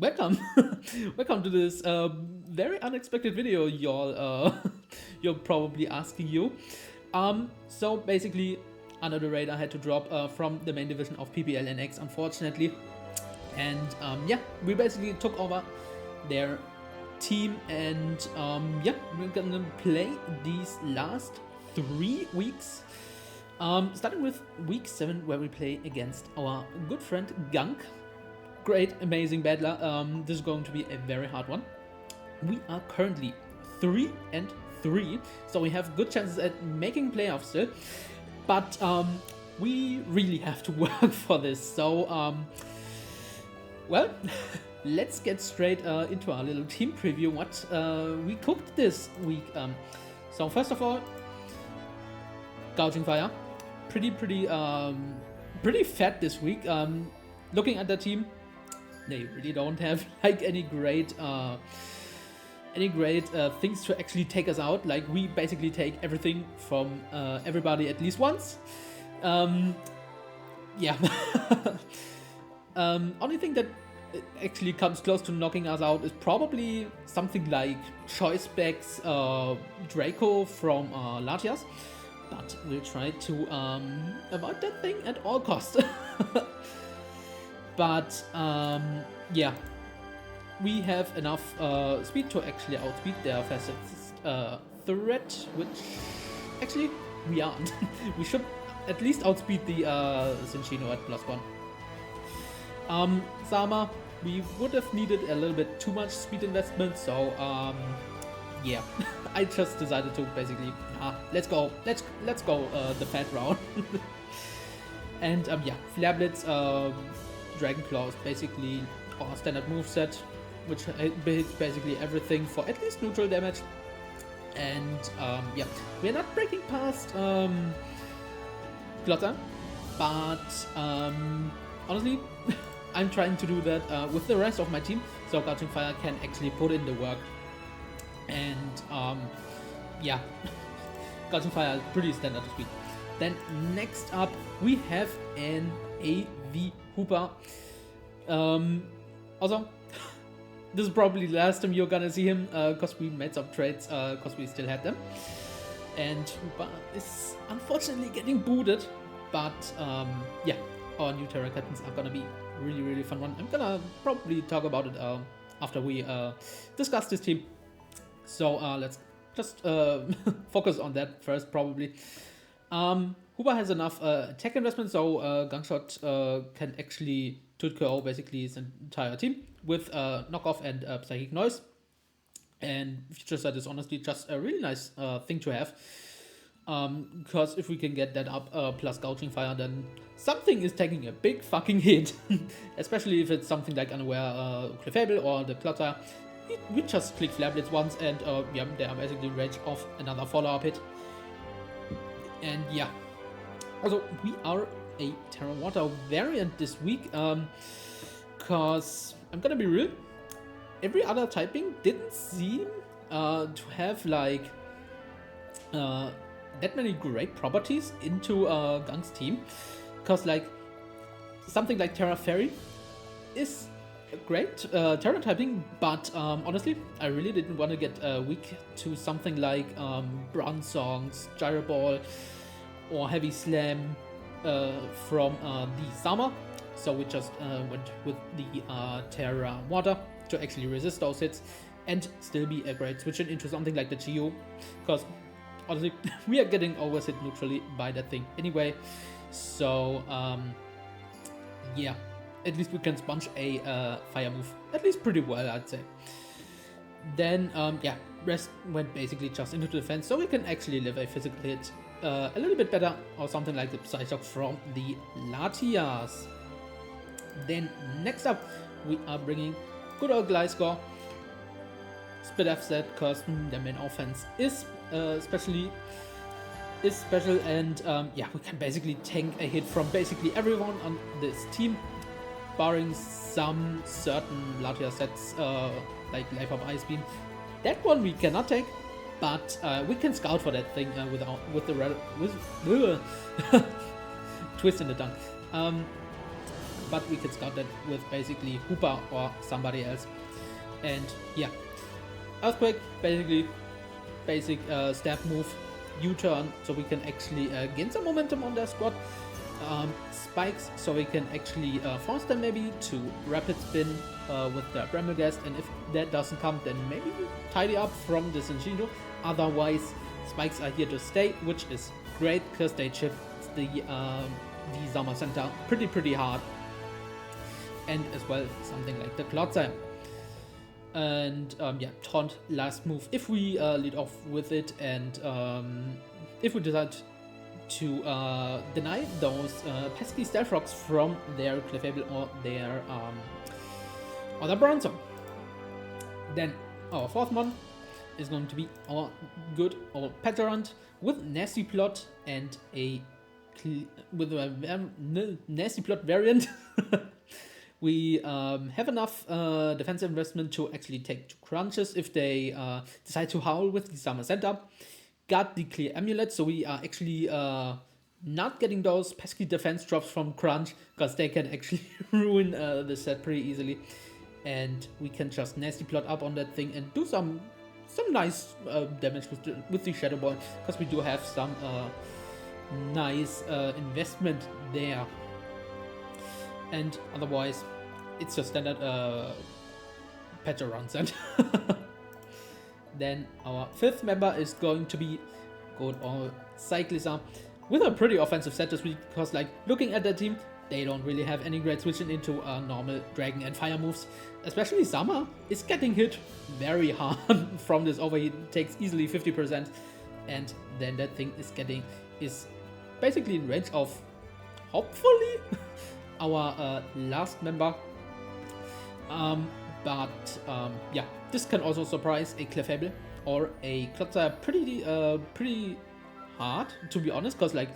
Welcome, welcome to this very unexpected video, y'all. You're probably asking you. So basically, under the radar had to drop from the main division of PPL and X, unfortunately, and yeah, we basically took over their team, and yeah, we're gonna play these last 3 weeks. Starting with week 7, where we play against our good friend Gunk. Great, amazing battler. This is going to be a very hard one. We are currently 3-3, so we have good chances at making playoffs still. But we really have to work for this. So, well, let's get straight into our little team preview. What we cooked this week. So first of all, Gouging Fire, pretty fat this week. Looking at the team, they really don't have like any great things to actually take us out. Like, we basically take everything from everybody at least once. Yeah. Only thing that actually comes close to knocking us out is probably something like Choice Specs Draco from Latias, but we'll try to avoid that thing at all costs. But yeah, we have enough speed to actually outspeed their fastest threat, which actually we aren't. We should at least outspeed the Cinchino at +1. Sama, we would have needed a little bit too much speed investment, so yeah, I just decided to basically let's go the fat route. And yeah, Flare Blitz, Dragon Claw is basically our standard moveset, which hits basically everything for at least neutral damage. And yeah, we're not breaking past Glotter, but honestly, I'm trying to do that with the rest of my team, so Gouging Fire can actually put in the work. And yeah, Gouging Fire is pretty standard speed. Then next up, we have an AV Hooper. Also, this is probably the last time you're gonna see him, because we made some trades, because we still had them. And Hooper is unfortunately getting booted, but yeah, our new Terra Captains are gonna be really fun one. I'm gonna probably talk about it after we discuss this team. So let's just focus on that first, probably. Hooper has enough attack investment, so Gunshot can actually 2KO basically his entire team with knockoff and psychic noise. And Future Sight is honestly just a really nice thing to have. Because if we can get that up plus Gouging Fire, then something is taking a big fucking hit. Especially if it's something like Unaware Clefable or the Plotter. We just click Flare Blitz once, and yeah, they are basically in range of another follow-up hit. And yeah, also we are a Terra Water variant this week, cause I'm gonna be real, every other typing didn't seem to have like that many great properties into Gunk's team, cause like something like Terra Fairy is a great Terra typing, but honestly, I really didn't want to get weak to something like Bronze Songs, Gyro Ball, or Heavy Slam from the Sama. So we just went with the Terra Water to actually resist those hits and still be a great switch into something like the Geo, because honestly, we are getting always hit neutrally by that thing anyway. So yeah, at least we can sponge a fire move at least pretty well, I'd say. Then yeah, rest went basically just into the defense, so we can actually live a physical hit a little bit better, or something like the Psyshock from the Latias. Then next up, we are bringing good old Gliscor. Split F-set, because their main offense is special, and yeah, we can basically tank a hit from basically everyone on this team, barring some certain Latias sets like Life Up Ice Beam. That one we cannot take, but we can scout for that thing with the twist in the tongue. but we can scout that with basically Hooper or somebody else. And yeah, Earthquake, basically basic stab move, U-turn, so we can actually gain some momentum on their squad. Spikes, so we can actually force them maybe to rapid spin with their Bramblegast, and if that doesn't come, then maybe tidy up from the Shinjo. Otherwise, spikes are here to stay, which is great because they chip the Summer Center pretty hard, and as well something like the Cloudsire. And yeah, taunt last move if we lead off with it, and if we decide to deny those pesky Stealth Rocks from their Clefable or their Bronzong. Then our fourth one is going to be our good old Petarant with Nasty Plot and a Nasty Plot variant. We have enough defensive investment to actually take 2 crunches if they decide to howl with the Summer Center. Got the clear amulet, so we are actually not getting those pesky defense drops from crunch, because they can actually ruin the set pretty easily. And we can just Nasty Plot up on that thing and do some nice damage with the Shadow Ball, because we do have some nice investment there. And otherwise, it's your standard Petarant set. Then our fifth member is going to be good old Cyclizar with a pretty offensive set this week, because like looking at that team, they don't really have any great switching into normal Dragon and Fire moves. Especially Summer is getting hit very hard from this overheat. It takes easily 50%, and then that thing is basically in range of hopefully our last member. Yeah, this can also surprise a Clefable or a Cloudsire pretty hard, to be honest, because like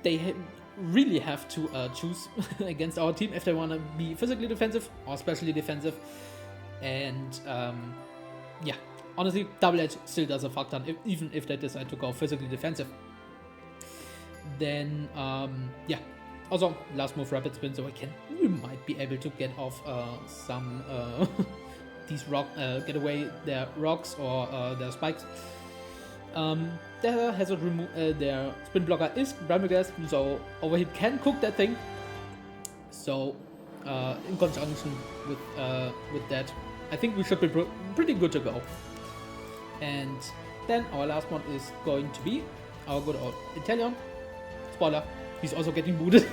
they really have to choose against our team if they want to be physically defensive or specially defensive. And yeah, honestly, Double Edge still does a fuck ton, even if they decide to go physically defensive. Then yeah, also last move rapid spin, so we might be able to get off some these get away their rocks or their spikes. Their hazard their spin blocker is Bramblegast, so overheat can cook that thing. So in conjunction with that, I think we should be pretty good to go. And then our last one is going to be our good old Italian. Spoiler, he's also getting booted.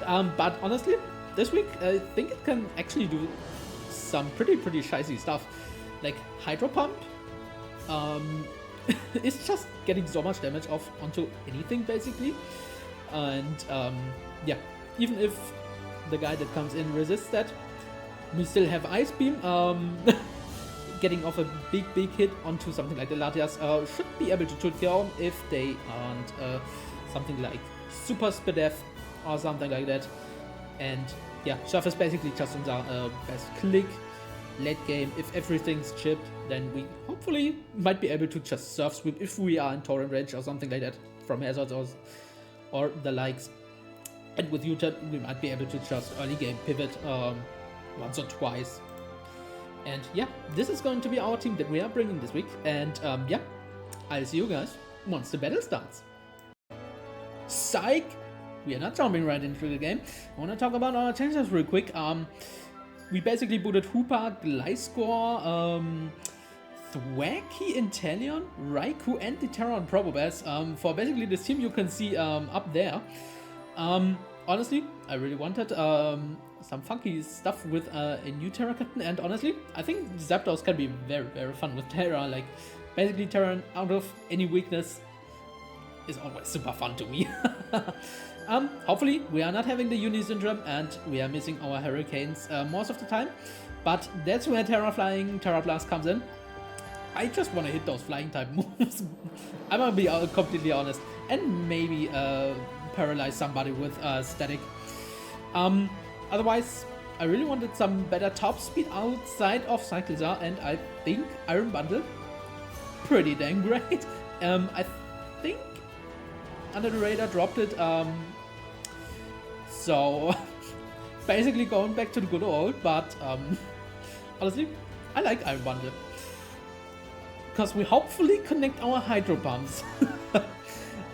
But honestly, this week I think it can actually do some pretty shicey stuff. Like Hydro Pump it's just getting so much damage off onto anything basically. And yeah, even if the guy that comes in resists that, we still have Ice Beam. Getting off a big hit onto something like the Latias should be able to shoot down if they aren't something like Super Spadef or something like that. And yeah, Surf is basically just on the best click late game. If everything's chipped, then we hopefully might be able to just Surf Sweep if we are in torrent range or something like that from hazards or the likes. And with U-turn, we might be able to just early game pivot once or twice. And yeah, this is going to be our team that we are bringing this week. And yeah, I'll see you guys once the battle starts. Psych! We are not jumping right into the game. I want to talk about our changes real quick. We basically booted Hooper, Gliscor, Thwacky, Inteleon, Raikou, and the Terran Probobas for basically this team you can see up there. Honestly, I really wanted some funky stuff with a new Terra Captain, and honestly, I think Zapdos can be very fun with Terra. Like, basically Terran out of any weakness is always super fun to me. Hopefully we are not having the Uni Syndrome and we are missing our Hurricanes most of the time, but that's where Terra Blast comes in. I just want to hit those flying type moves. I'm gonna be completely honest, and maybe paralyze somebody with static. Otherwise, I really wanted some better top speed outside of Cyclizar, and I think Iron Bundle, pretty dang great. I think Under the Radar dropped it So basically going back to the good old, but honestly, I like Iron Bundle. Because we hopefully connect our Hydro Pumps.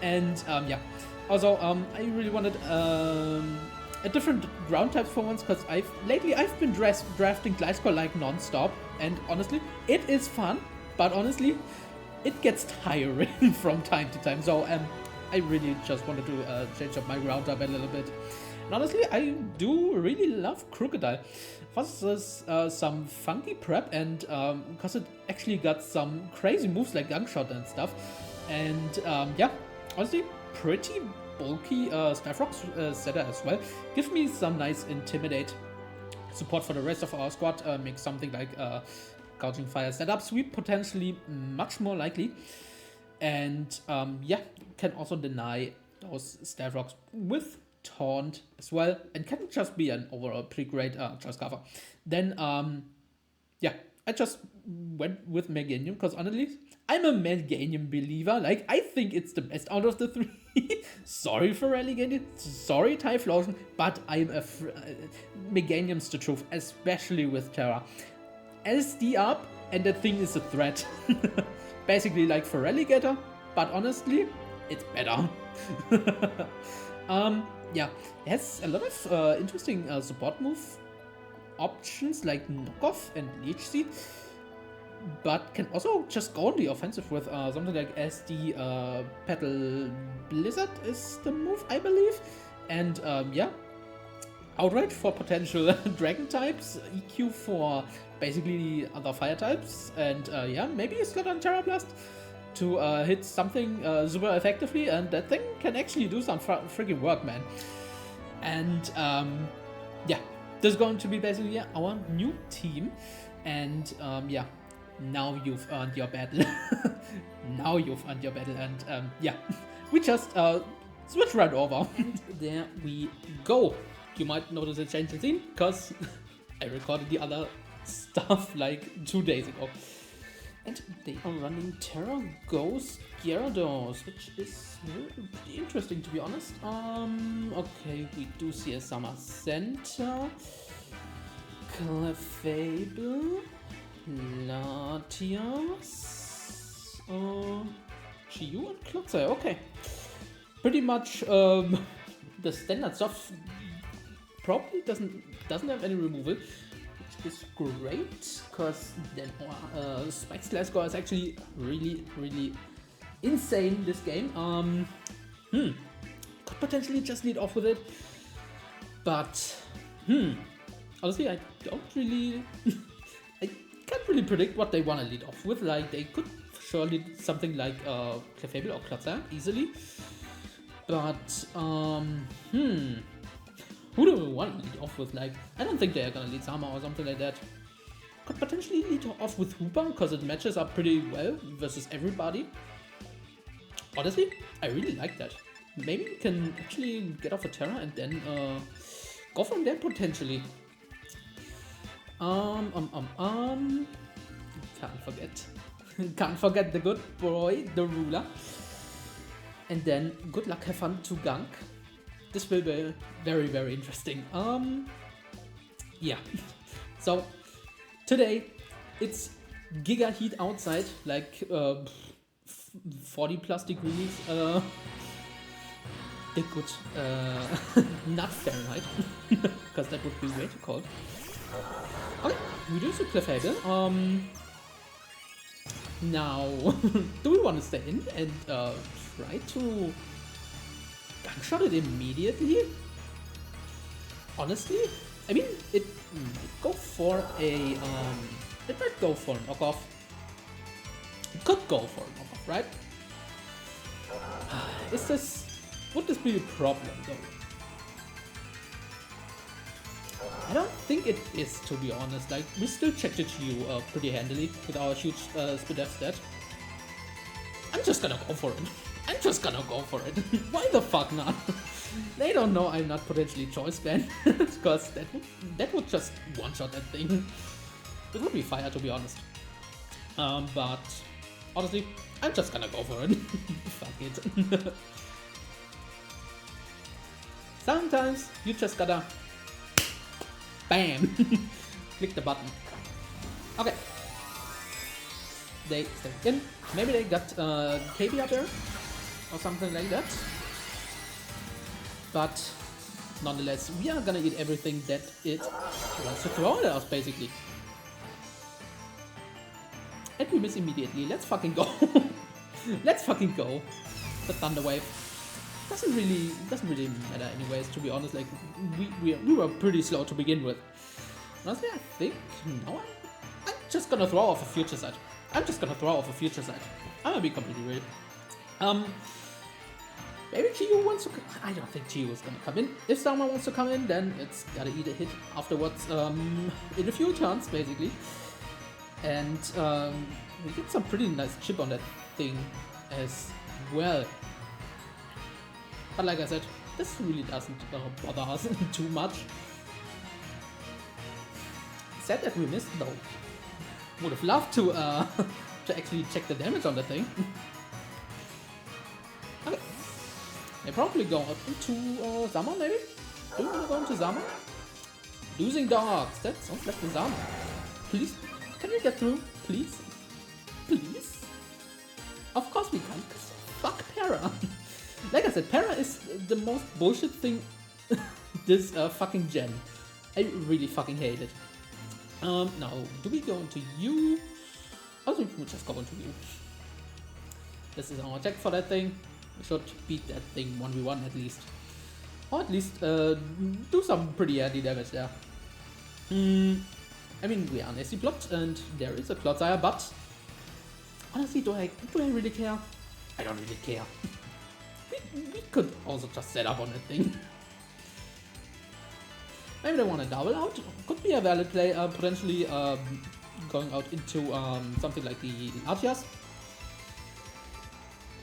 And yeah, also I really wanted a different ground types for once, because lately I've been drafting Gliscor like non-stop, and honestly, it is fun, but honestly, it gets tiring from time to time. So I really just wanted to change up my ground type a little bit. And honestly, I do really love Crocodile. First, there's some funky prep, and because it actually got some crazy moves like Gangshot and stuff. And yeah, honestly, pretty bulky Staff Rock setter as well. Gives me some nice Intimidate support for the rest of our squad. Makes something like Gouging Fire setup sweep potentially much more likely. And yeah, can also deny those Staff Rocks with Taunt as well, and can just be an overall pretty great choice cover. Then yeah, I just went with Meganium because honestly, I'm a Meganium believer. Like, I think it's the best out of the three. Sorry for Relegated, sorry Typhlosion, but I'm Meganium's the truth, especially with Terra. SD up, and that thing is a threat. Basically like for Relegator, but honestly, it's better. Yeah, it has a lot of interesting support move options like Knockoff and Leech Seed, but can also just go on the offensive with something like SD Petal Blizzard is the move, I believe. And yeah, Outright for potential Dragon types, EQ for basically other fire types, and yeah, maybe a slot on Terra Blast to hit something super effectively, and that thing can actually do some freaking work, man. And yeah, this is going to be basically our new team, and yeah, now you've earned your battle. Now you've earned your battle, and yeah, we just switch right over. And there we go. You might notice a change in scene, because I recorded the other stuff like 2 days ago. And they are running Terra Ghost Gyarados, which is really interesting, to be honest. Okay, we do see a Summer Center, Clefable, Latias, Chiyu and Klotze. Okay, pretty much the standard stuff. Probably doesn't have any removal, which is great, because then our Spike Gliscor is actually really insane this game. Could potentially just lead off with it, but honestly, I don't really I can't really predict what they want to lead off with. Like, they could surely do something like Clefable or Klotze easily, but who do we want to lead off with? Like, I don't think they're gonna lead Sama or something like that. Could potentially lead off with Hoopa, because it matches up pretty well versus everybody. Honestly, I really like that. Maybe we can actually get off a Terra and then go from there potentially. Can't forget. Can't forget the good boy, the ruler. And then good luck, have fun to Gunk. This will be very interesting. Yeah. So today it's giga heat outside, like 40 plus degrees. They could not Fahrenheit, because that would be way too cold. Okay, we do see Clefable. Now, do we want to stay in and try to Gangshot it immediately? Honestly, I mean, it might go for a it might go for a knockoff. It could go for a knockoff, right? Would this be a problem though? I don't think it is, to be honest. Like, we still checked it to you pretty handily with our huge speed F stat. I'm just gonna go for it. I'm just gonna go for it. Why the fuck not? They don't know I'm not potentially choice banned, because that would just one-shot that thing. It would be fire, to be honest. But honestly, I'm just gonna go for it. Fuck it. Sometimes you just gotta bam click the button. Okay. They stay in. Maybe they got KB up there or something like that. But nonetheless, we are gonna eat everything that it wants to throw at us, basically. And we miss immediately. Let's fucking go. Let's fucking go. The Thunder Wave doesn't really matter anyways. To be honest, like we were pretty slow to begin with. Honestly, I think no. I'm just gonna throw off a Future Sight. I'm gonna be completely real. Maybe Chiyu wants to. I don't think Chiyu is gonna come in. If someone wants to come in, then it's gotta eat a hit afterwards. In a few turns, basically. And we get some pretty nice chip on that thing as well. But like I said, this really doesn't bother us too much. Sad that we missed though. Would have loved to to actually check the damage on the thing. Okay. They probably go up into Zama maybe? Do we go into Zama? Losing dogs. That sounds like the Zama. Please, can we get through? Please? Please? Of course we can. Fuck Para. Like I said, Para is the most bullshit thing this fucking gen. I really fucking hate it. Now, do we go into you? I think we'll just go into you. This is our attack for that thing. We should beat that thing 1v1 at least. Or at least do some pretty heavy damage there. I mean, we are an SC plot and there is a Clodsire, but honestly, do I really care? I don't really care. we could also just set up on that thing. Maybe they want to double out. Could be a valid play, potentially going out into something like the Latias.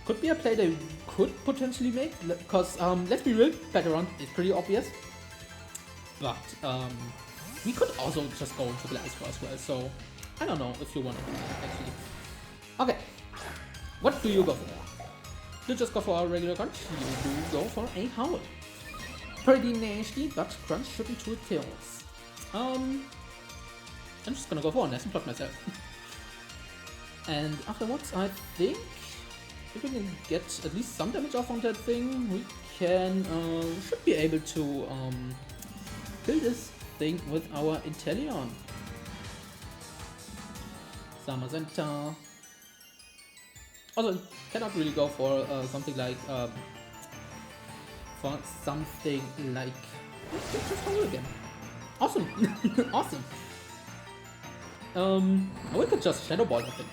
Could be a play they could potentially make, because let's be real, Battleron is pretty obvious. But we could also just go into the Ice Core as well, so I don't know if you want to do that actually. Okay, what do you go for? You just go for a regular Crunch, you do go for a Howl. Pretty nasty, but Crunch shouldn't do kills. I'm just gonna go for a Nessun Plot myself. And afterwards, I think if we can get at least some damage off on that thing, we can should be able to kill this thing with our Inteleon. Samazenta. Also, cannot really go for something like just Howl again. Awesome. Awesome. We could just Shadow Ball the thing.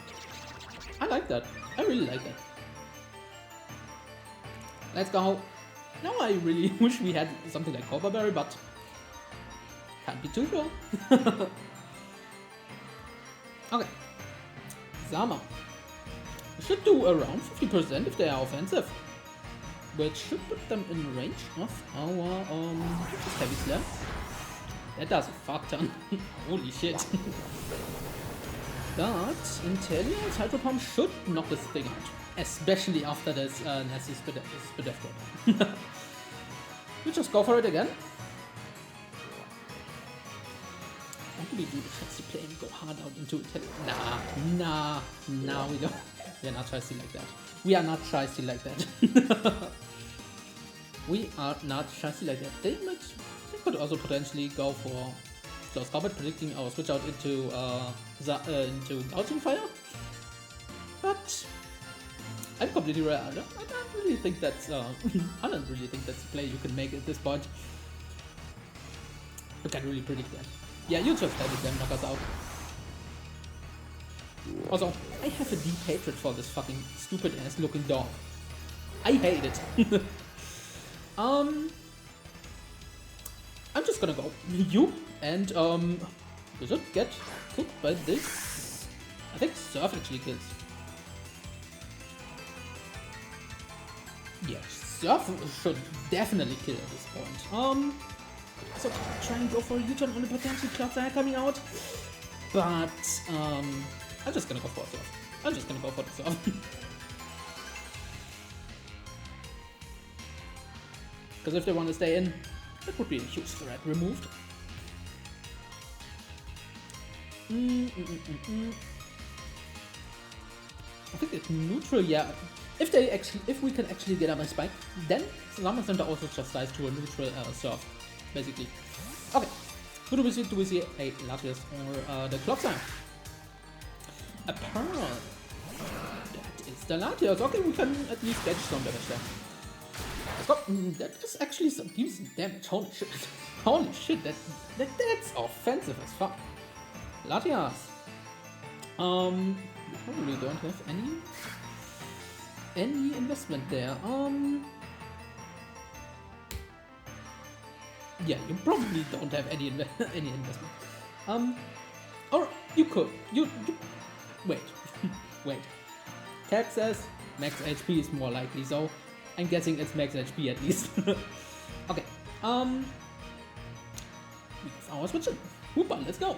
I like that. I really like that. Let's go. Now I really wish we had something like Copper Berry, but can't be too sure. Okay. Zama. Should do around 50% if they are offensive. Which should put them in range of our Heavy Slam. That does a fuck ton. Holy shit. But Inteleon's Hydro Pump should knock this thing out. Especially after this nasty Spidef drop. We just go for it again. Why do we do the fancy play and go hard out into Inteleon? Nah, we don't. We are not shicey like that. We are not shicey like that. We are not shicey like that. They could also potentially go for Close Combat, predicting our switch out into Gouging Fire. But I'm completely right. I don't really think that's I don't really think that's a play you can make at this point. You can't really predict that. Yeah, you just let them knock us out. Also, I have a deep hatred for this fucking stupid ass looking dog. I hate it. I'm just gonna go you and we should get cooked by this. I think Surf actually kills. Yeah, Surf should definitely kill at this point. So try and go for a U-turn on the potential Clodsire coming out. But I'm just gonna go for Surf. I'm just gonna go for the Surf. Because if they want to stay in, that would be a huge threat removed. I think it's neutral, yeah. If we can actually get up a spike, then Summer Center also just dies to a neutral surf, basically. Okay, who do we see? Do we see a Latias or the Clock Sign? A Pearl. That is the Latias. Okay, we can at least catch some damage there. Let's go. That is actually some decent damage. Holy shit. Holy shit, that's offensive as fuck. Latias. We probably don't have any investment there. Yeah, you probably don't have any investment. Or you could. You wait. Wait. Texas max HP is more likely, so I'm guessing it's max HP at least. Okay. Our switch it. Hoopa, let's go.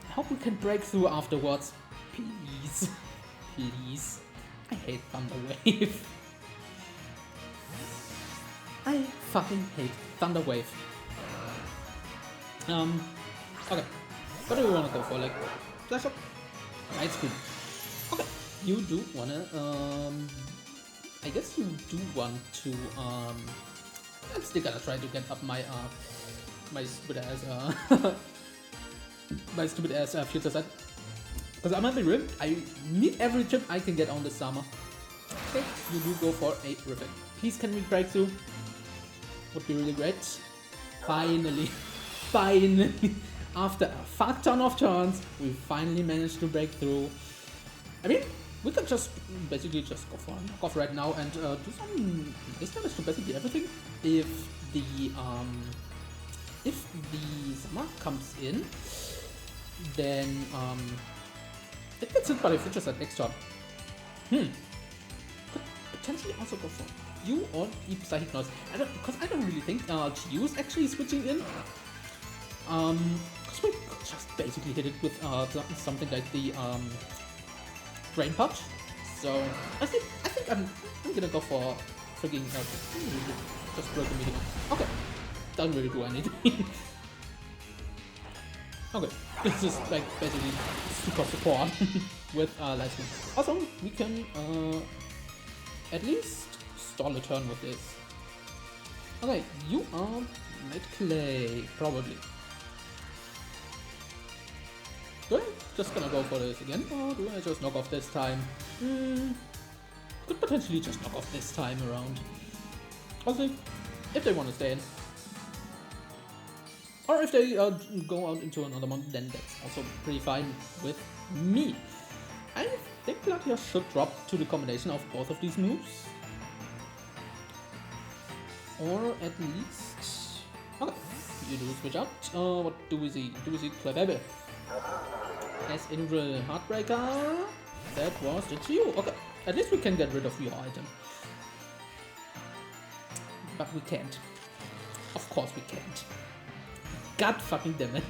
I hope we can break through afterwards. Please. Please. I hate Thunder Wave. I fucking hate Thunder Wave. Okay. What do we wanna go for? Like, Flash Up? Light Screen. Okay. You do wanna, I guess you do want to, I'm still gonna try to get up my, my stupid ass, my stupid ass future set. Because I'm at the rim, I need every chip I can get on this summer. Okay, you do go for a Rivet. Please can we break through? Would be really great. Finally, finally, after a fuck ton of turns, we finally managed to break through. I mean, we could just basically just go for a knockoff right now and do some base damage to basically everything. If the summer comes in, then it gets hit by the future set next turn. Could potentially also go for you or Deep Psychic Noise. Because I don't really think GU is actually switching in. Because we could just basically hit it with something like the Drain Punch. So I think I'm gonna go for freaking just broken medium. Okay, doesn't really do anything. Okay, this is like basically super support with Lightning. Also, we can at least stall a turn with this. Okay, you are Night Clay, probably. Do I just gonna go for this again, or do I just knock off this time? Could potentially just knock off this time around. Also, if they want to stay in. Or if they go out into another month, then that's also pretty fine with me. I think Latias should drop to the combination of both of these moves. Or at least... Okay, you do switch out. What do we see? Do we see Clebebe? As in the Heartbreaker, that was the GU. Okay, at least we can get rid of your item. But we can't. Of course we can't. God fucking damn it.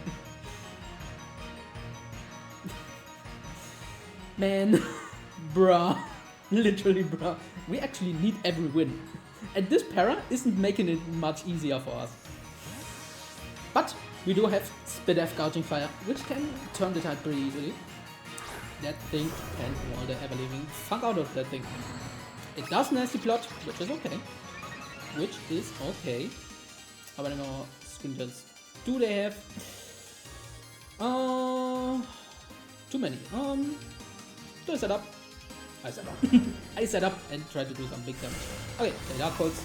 Man, bruh, literally bruh, we actually need every win. And this para isn't making it much easier for us. But we do have Spit F Gouging Fire, which can turn the tide pretty easily. That thing can wall the ever living fuck out of that thing. It does nasty plot, which is okay. Which is okay. How many more sprinters do they have? Too many. Do I set up? I set up. I set up and try to do some big damage. Okay, the Dark Pulse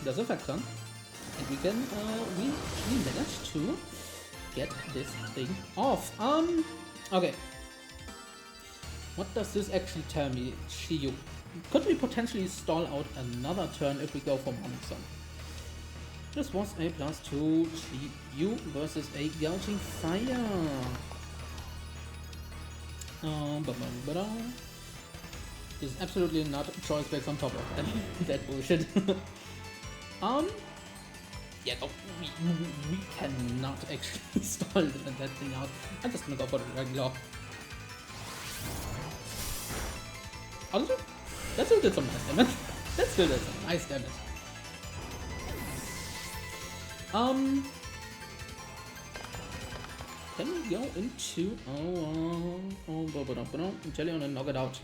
does affect on. And we can, we managed to get this thing off. Okay. What does this actually tell me, Shiyu? Could we potentially stall out another turn if we go for Morning Sun? This was a +2 GU versus a Gouging Fire. There's absolutely not choice backs on top of that bullshit. Yeah, no, we cannot actually stall that thing out. I'm just gonna go for the regular. Honestly, that still did some nice damage. That still does some nice damage. Can we go into Jellion and knock it out?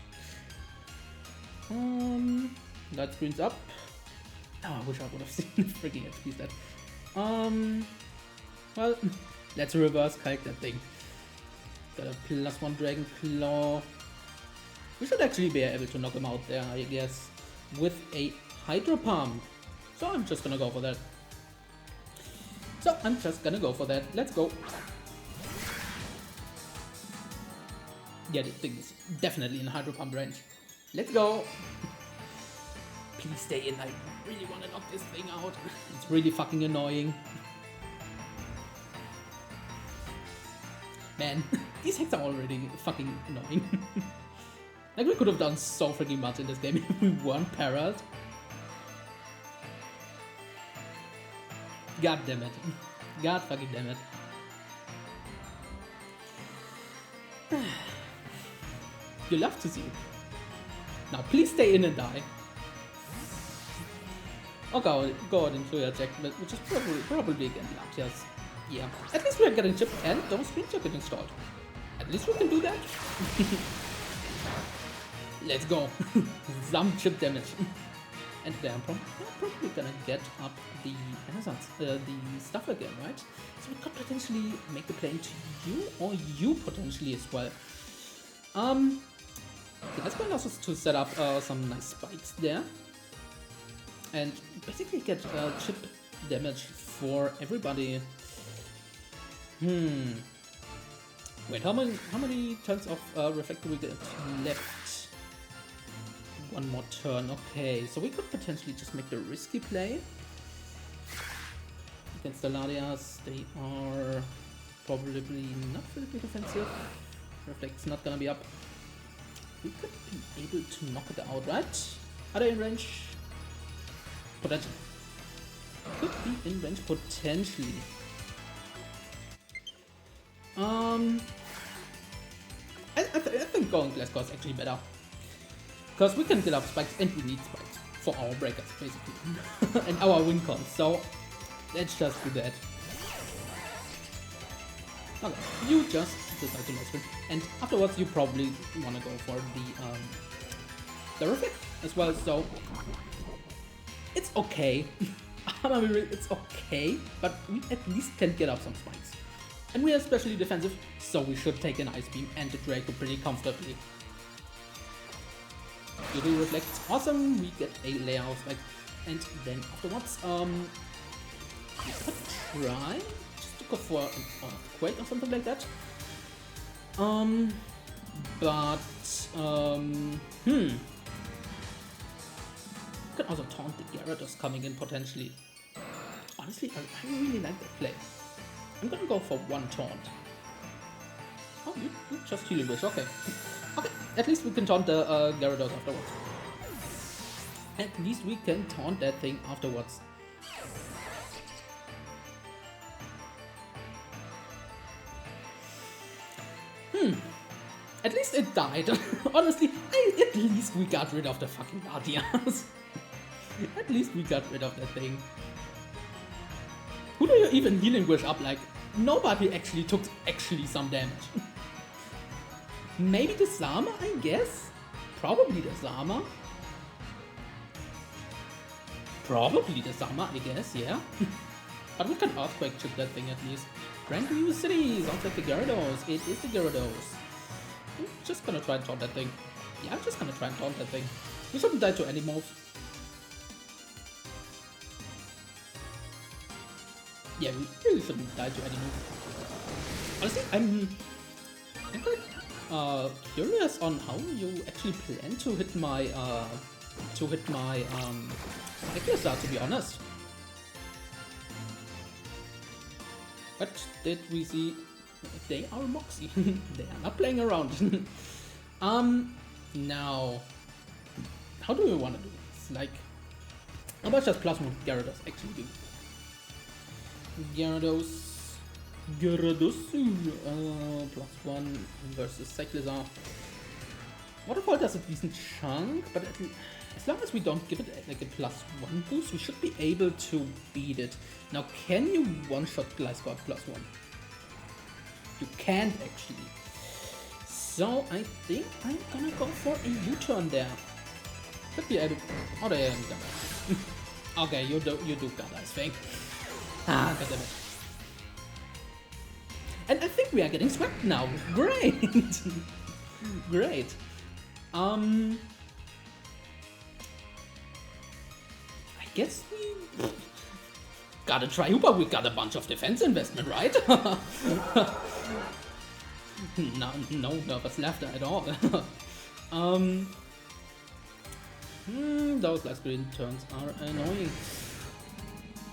Light screen's up. Oh, I wish I would have seen the freaking HP stat. Well, let's reverse calc that thing. Got a +1 Dragon Claw. We should actually be able to knock him out there, I guess, with a Hydro Pump. So I'm just gonna go for that. Let's go. Yeah, this thing is definitely in Hydro Pump range. Let's go. Please stay in. I really want to knock this thing out. It's really fucking annoying. Man, these hacks are already fucking annoying. Like, we could have done so freaking much in this game if we weren't parried. God damn it. God fucking damn it. You love to see it. Now please stay in and die. Oh, go out into your check, which is probably again luck, yes. Yeah. At least we are getting chipped and those screens are getting stalled. At least we can do that. Let's go. Some chip damage. And then I'm probably gonna get up the stuff again, right? So we could potentially make the play into you, or you potentially as well. Okay, that's going also to set up some nice spikes there. And basically get chip damage for everybody. Wait, how many turns of reflect do we get left? One more turn, okay. So we could potentially just make the risky play. Against the Ladias, they are probably not really defensive. Reflect's not gonna be up. We could be able to knock it out, right? Are they in range? Potentially. Could be in range potentially. I think going Glasgow is actually better. Because we can get up spikes and we need spikes for our breakers, basically. And our win cons, so let's just do that. Okay, you just decide to nice win. And afterwards you probably want to go for the reflect as well, so it's okay. It's okay, but we at least can get up some spikes. And we are especially defensive, so we should take an Ice Beam and the Draco pretty comfortably. You do reflect, awesome, we get a layout spike. And then afterwards, we could try just to go for an Earthquake or something like that. Could also taunt the Gyarados coming in potentially. Honestly, I really like that play. I'm gonna go for one taunt. Oh, you just healing wish, okay. Okay, at least we can taunt the Gyarados afterwards. At least we can taunt that thing afterwards. At least it died. Honestly, at least we got rid of the fucking Guardians. At least we got rid of that thing. Who do you even healing wish up like? Nobody actually took some damage. Maybe the Zama, I guess? Probably the Zama. Probably the Zama, I guess, yeah. But we can Earthquake chip that thing at least. Brand new city, sounds like the Gyarados. It is the Gyarados. I'm just gonna try and taunt that thing. Yeah, I'm just gonna try and taunt that thing. We shouldn't die to any moves. Yeah, we really shouldn't die to any moves. Honestly, I'm quite curious on how you actually plan to hit my Eclipsar, to be honest. But did we see? They are Moxie. They are not playing around. Now, how do we want to do this? Like, how much does Plasma Gyarados actually do? Gyarados, +1 versus Cyclizar. Waterfall does a decent chunk, but As long as we don't give it like a +1 boost, we should be able to beat it. Now, can you one-shot Gliscor +1? You can't actually. So I think I'm gonna go for a U-turn there. Should be able. Oh, there you go. Okay, you do got I think. Ah, goddammit. And I think we are getting swept now. Great, great. I guess we gotta try Hooper. We got a bunch of defense investment, right? No nervous left at all. Those last green turns are annoying.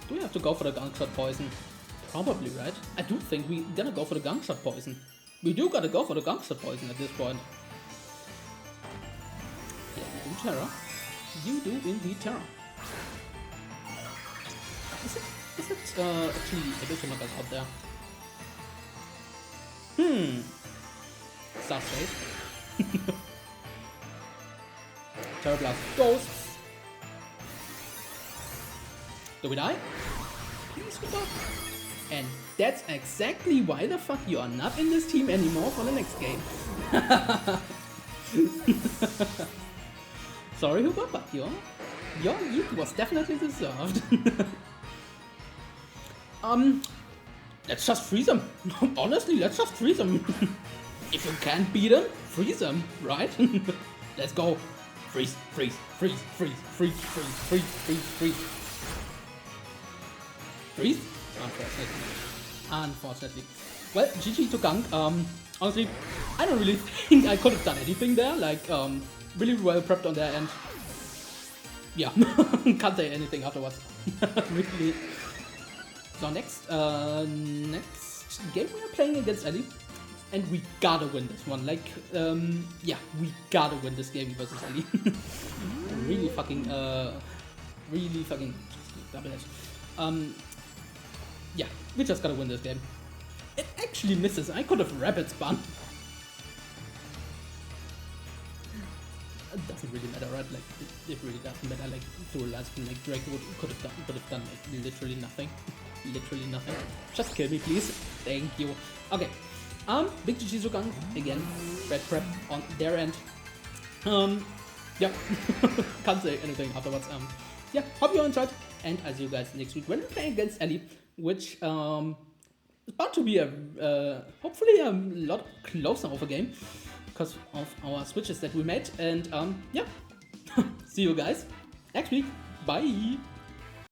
Do we have to go for the gunshot poison? Probably, right? I do think we gonna go for the gunshot poison. We do gotta go for the gunshot poison at this point. Yeah, you do terror. You do indeed terror. Is it actually able to knock us out there? Star Space. Terror Blast Ghosts. Do we die? Please, Hooper. And that's exactly why the fuck you are not in this team anymore for the next game. Sorry, Hooper, but your yeet was definitely deserved. Let's just freeze them. Honestly, let's just freeze them. If you can't beat them, freeze them, right? Let's go. Freeze, freeze, freeze, freeze, freeze, freeze, freeze, freeze, freeze. Freeze? Unfortunately. Well, GG to Gunk. Honestly, I don't really think I could have done anything there. Like, really well prepped on their end. Yeah, can't say anything afterwards. Really. So next game we are playing against Ellie, and we gotta win this one. Like, yeah, we gotta win this game versus Ellie. really fucking double edge. Yeah, we just gotta win this game. It actually misses. I could have rapid spun. It doesn't really matter, right? Like, it really doesn't matter. Like, through a last spin, like Drake could have done like literally nothing. Literally nothing. Just kill me, please. Thank you. Okay. Big GG to Gunk again. Red prep on their end. Yeah. Can't say anything afterwards. Yeah. Hope you enjoyed, and I'll see you guys next week when we play against Ellie, which is about to be hopefully a lot closer of a game because of our switches that we made. And yeah. See you guys next week. Bye.